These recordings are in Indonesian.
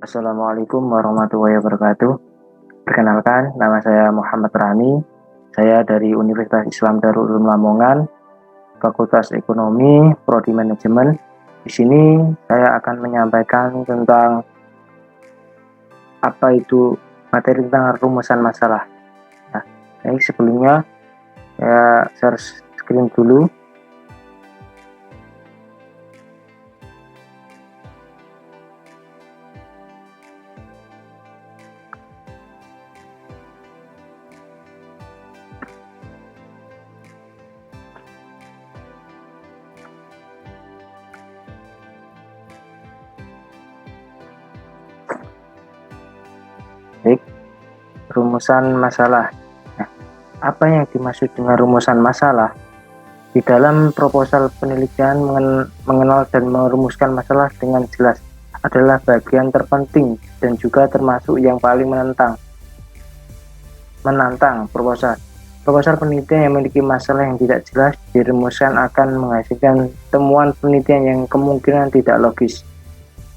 Assalamualaikum warahmatullahi wabarakatuh. Perkenalkan, nama saya Muhammad Rani. Saya dari Universitas Islam Darul Ulum Lamongan, Fakultas Ekonomi, Prodi Manajemen. Di sini saya akan menyampaikan tentang apa itu materi tentang rumusan masalah. Nah, jadi sebelumnya saya share screen dulu. Baik, rumusan masalah. Nah, apa yang dimaksud dengan rumusan masalah? Di dalam proposal penelitian mengenal dan merumuskan masalah dengan jelas adalah bagian terpenting dan juga termasuk yang paling menantang proposal. Proposal penelitian yang memiliki masalah yang tidak jelas dirumuskan akan menghasilkan temuan penelitian yang kemungkinan tidak logis.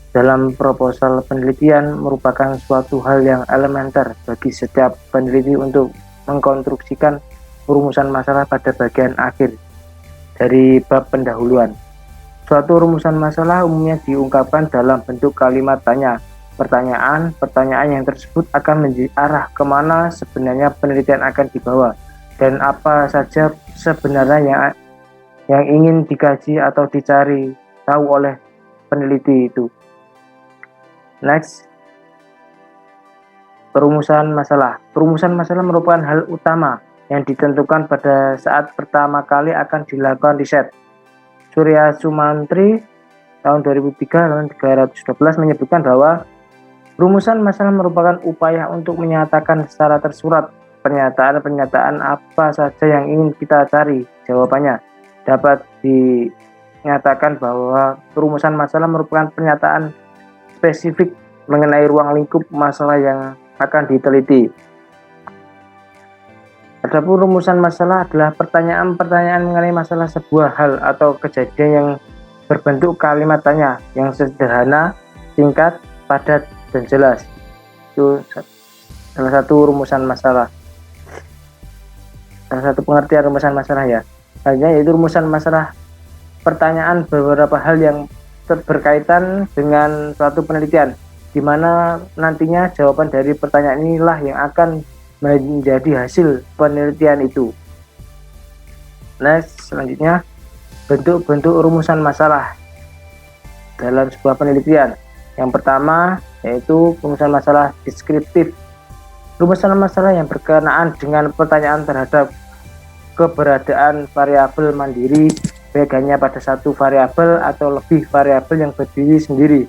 Dalam proposal penelitian merupakan suatu hal yang elementer bagi setiap peneliti untuk mengkonstruksikan rumusan masalah pada bagian akhir dari bab pendahuluan. Suatu rumusan masalah umumnya diungkapkan dalam bentuk kalimat tanya. Pertanyaan yang tersebut akan menjadi arah kemana sebenarnya penelitian akan dibawa dan apa saja sebenarnya yang ingin dikaji atau dicari tahu oleh peneliti itu. Next, perumusan masalah. Perumusan masalah merupakan hal utama yang ditentukan pada saat pertama kali akan dilakukan riset. Surya Sumantri tahun 2003 dan 312 menyebutkan bahwa rumusan masalah merupakan upaya untuk menyatakan secara tersurat pernyataan apa saja yang ingin kita cari. Jawabannya dapat dinyatakan bahwa rumusan masalah merupakan pernyataan spesifik mengenai ruang lingkup masalah yang akan diteliti. Adapun rumusan masalah adalah pertanyaan-pertanyaan mengenai masalah sebuah hal atau kejadian yang berbentuk kalimat tanya yang sederhana, singkat, padat, dan jelas. Itu salah satu rumusan masalah. Salah satu pengertian rumusan masalah ya. Selanjutnya yaitu rumusan masalah pertanyaan beberapa hal yang berkaitan dengan suatu penelitian, di mana nantinya jawaban dari pertanyaan inilah yang akan menjadi hasil penelitian itu. Next, selanjutnya bentuk-bentuk rumusan masalah dalam sebuah penelitian. Yang pertama yaitu rumusan masalah deskriptif. Rumusan masalah yang berkenaan dengan pertanyaan terhadap keberadaan variabel mandiri, baik hanya pada satu variabel atau lebih variabel yang berdiri sendiri.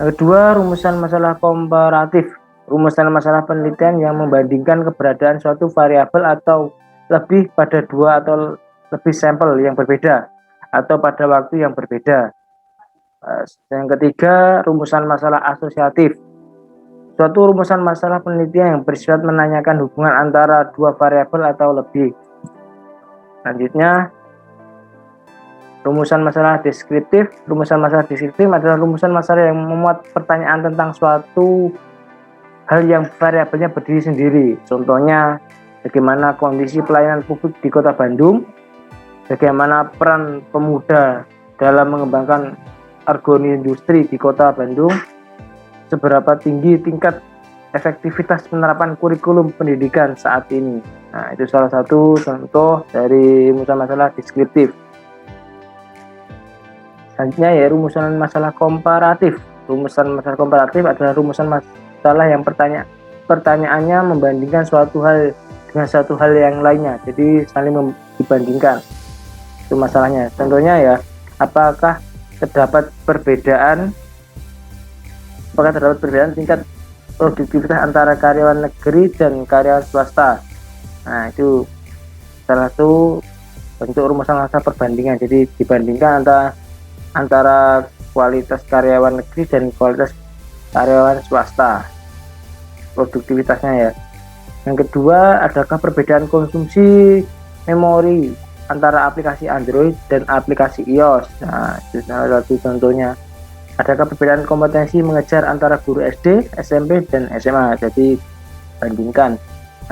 Yang kedua, rumusan masalah komparatif. Rumusan masalah penelitian yang membandingkan keberadaan suatu variabel atau lebih pada dua atau lebih sampel yang berbeda atau pada waktu yang berbeda. Yang ketiga, rumusan masalah asosiatif. Suatu rumusan masalah penelitian yang bersifat menanyakan hubungan antara dua variabel atau lebih. Selanjutnya, rumusan masalah deskriptif. Rumusan masalah deskriptif adalah rumusan masalah yang memuat pertanyaan tentang suatu hal yang variabelnya berdiri sendiri. Contohnya, bagaimana kondisi pelayanan publik di Kota Bandung, bagaimana peran pemuda dalam mengembangkan argoni industri di Kota Bandung, seberapa tinggi tingkat efektivitas penerapan kurikulum pendidikan saat ini. Nah, itu salah satu contoh dari rumusan masalah deskriptif. Selanjutnya ya rumusan masalah komparatif. Rumusan masalah komparatif adalah rumusan masalah yang pertanyaannya membandingkan suatu hal dengan suatu hal yang lainnya. Jadi saling dibandingkan. Itu masalahnya. Contohnya ya, apakah terdapat perbedaan tingkat produktivitas antara karyawan negeri dan karyawan swasta. Nah, itu salah satu bentuk rumusan masalah perbandingan. Jadi dibandingkan antara kualitas karyawan negeri dan kualitas karyawan swasta, produktivitasnya ya. Yang kedua, adakah perbedaan konsumsi memori antara aplikasi Android dan aplikasi iOS. Nah, itu salah satu contohnya. Adakah perbedaan kompetensi mengejar antara guru SD, SMP, dan SMA? Jadi bandingkan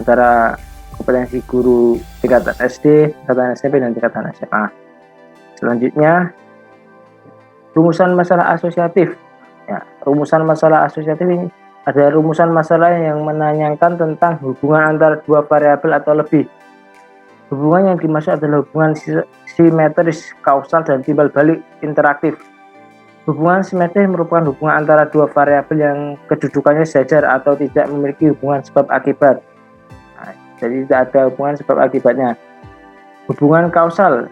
antara kompetensi guru tingkatan SD, tingkatan SMP, dan tingkatan SMA. Selanjutnya, rumusan masalah asosiatif. Ya, rumusan masalah asosiatif ini ada rumusan masalah yang menanyakan tentang hubungan antara dua variabel atau lebih. Hubungan yang dimaksud adalah hubungan simetris, kausal, dan timbal balik interaktif. Hubungan simetris merupakan hubungan antara dua variabel yang kedudukannya sejajar atau tidak memiliki hubungan sebab akibat. Nah, jadi tidak ada hubungan sebab akibatnya. Hubungan kausal,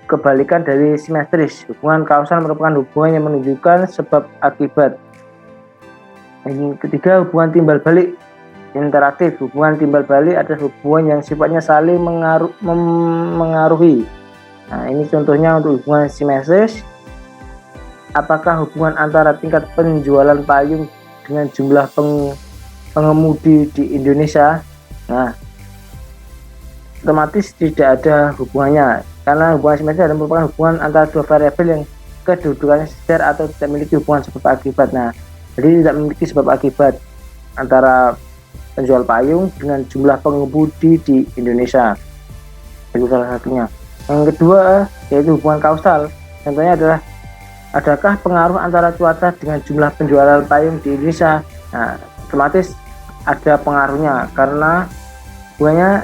kebalikan dari simetris. Hubungan kausal merupakan hubungan yang menunjukkan sebab akibat. Yang ketiga, hubungan timbal balik interaktif. Hubungan timbal balik adalah hubungan yang sifatnya saling mengaruhi. Nah, ini contohnya untuk hubungan simetris. Apakah hubungan antara tingkat penjualan payung dengan jumlah pengemudi di Indonesia? Nah, otomatis tidak ada hubungannya, karena hubungan simetris adalah merupakan hubungan antara dua variabel yang kedudukannya sejajar atau tidak memiliki hubungan sebab akibat. Nah, jadi tidak memiliki sebab akibat antara penjual payung dengan jumlah pengemudi di Indonesia. Itu salah satunya. Yang kedua yaitu hubungan kausal. Contohnya adalah, adakah pengaruh antara cuaca dengan jumlah penjualan payung di Indonesia? Nah, otomatis ada pengaruhnya, karena hubungannya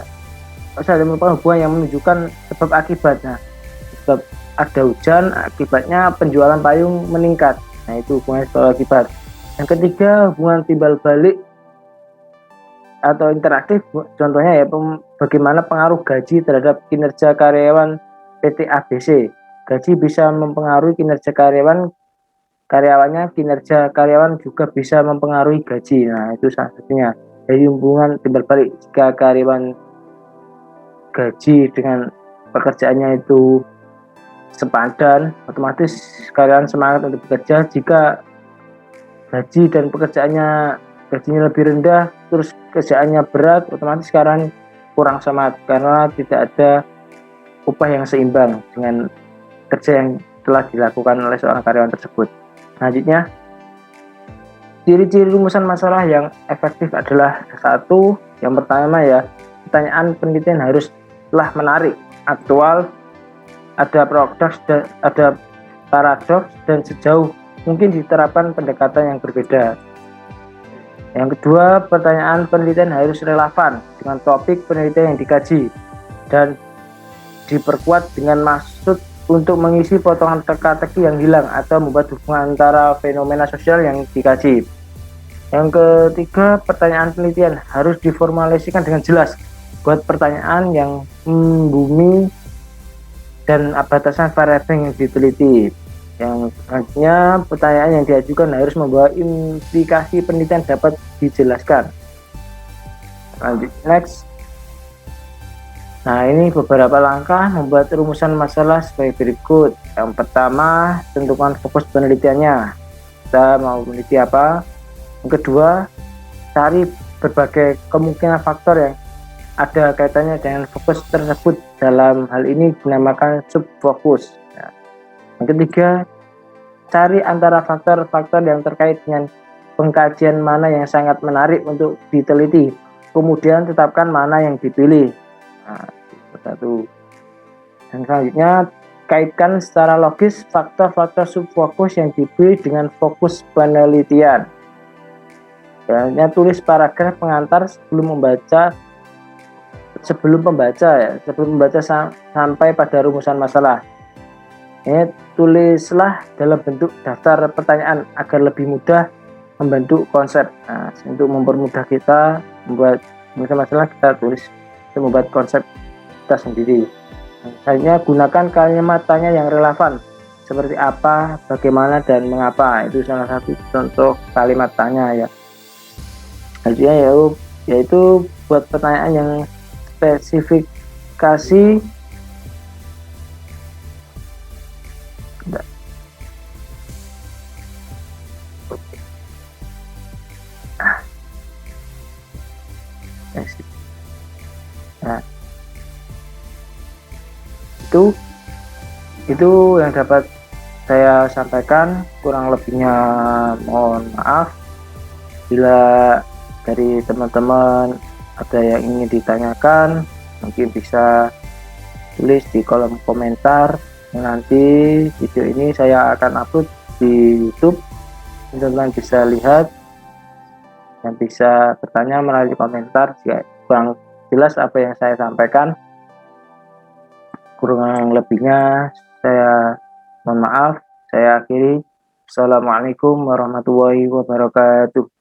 ada merupakan hubungan yang menunjukkan sebab akibat. Nah, sebab ada hujan, akibatnya penjualan payung meningkat. Nah, itu hubungan sebab akibat. Yang ketiga, hubungan timbal balik atau interaktif. Contohnya ya, bagaimana pengaruh gaji terhadap kinerja karyawan PT ABC. Gaji bisa mempengaruhi kinerja karyawannya, kinerja karyawan juga bisa mempengaruhi gaji. Nah, itu salah satunya. Jadi hubungan timbal balik, jika karyawan gaji dengan pekerjaannya itu sepadan, otomatis karyawan semangat untuk bekerja. Jika gaji dan gajinya lebih rendah, terus kerjaannya berat, otomatis karyawan kurang semangat karena tidak ada upah yang seimbang dengan kerja yang telah dilakukan oleh seorang karyawan tersebut. Selanjutnya, ciri-ciri rumusan masalah yang efektif adalah satu, yang pertama ya, pertanyaan penelitian haruslah menarik, aktual, ada paradoks dan sejauh mungkin diterapkan pendekatan yang berbeda. Yang kedua, pertanyaan penelitian harus relevan dengan topik penelitian yang dikaji dan diperkuat dengan maksud untuk mengisi potongan teka-teki yang hilang atau membuat hubungan antara fenomena sosial yang dikaji. Yang ketiga, pertanyaan penelitian harus diformulasikan dengan jelas. Buat pertanyaan yang membumi dan batasan variabel yang diteliti. Yang selanjutnya, pertanyaan yang diajukan harus membawa implikasi penelitian dapat dijelaskan. Lanjut, next. Nah, ini beberapa langkah membuat rumusan masalah sebagai berikut. Yang pertama, tentukan fokus penelitiannya. Kita mau meneliti apa? Yang kedua, cari berbagai kemungkinan faktor yang ada kaitannya dengan fokus tersebut. Dalam hal ini dinamakan subfokus. Nah, yang ketiga, cari antara faktor-faktor yang terkait dengan pengkajian mana yang sangat menarik untuk diteliti. Kemudian tetapkan mana yang dipilih. Nah, satu. Dan selanjutnya, kaitkan secara logis faktor-faktor subfokus yang dipilih dengan fokus penelitian. Selanjutnya, tulis paragraf pengantar sebelum membaca sampai pada rumusan masalah. Ini tulislah dalam bentuk daftar pertanyaan agar lebih mudah membentuk konsep. Nah, untuk mempermudah kita membuat masalah, kita tulis untuk membuat konsep kita sendiri. Selanjutnya, gunakan kalimat tanya yang relevan seperti apa, bagaimana, dan mengapa. Itu salah satu contoh kalimat tanya ya. Selanjutnya yaitu buat pertanyaan yang spesifikasi Nah, itu yang dapat saya sampaikan, kurang lebihnya mohon maaf. Bila dari teman-teman ada yang ingin ditanyakan, mungkin bisa tulis di kolom komentar. Nanti video ini saya akan upload di YouTube, teman-teman bisa lihat dan bisa bertanya melalui komentar jika kurang jelas apa yang saya sampaikan. Kurang lebihnya saya mohon maaf. Saya akhiri. Assalamualaikum warahmatullahi wabarakatuh.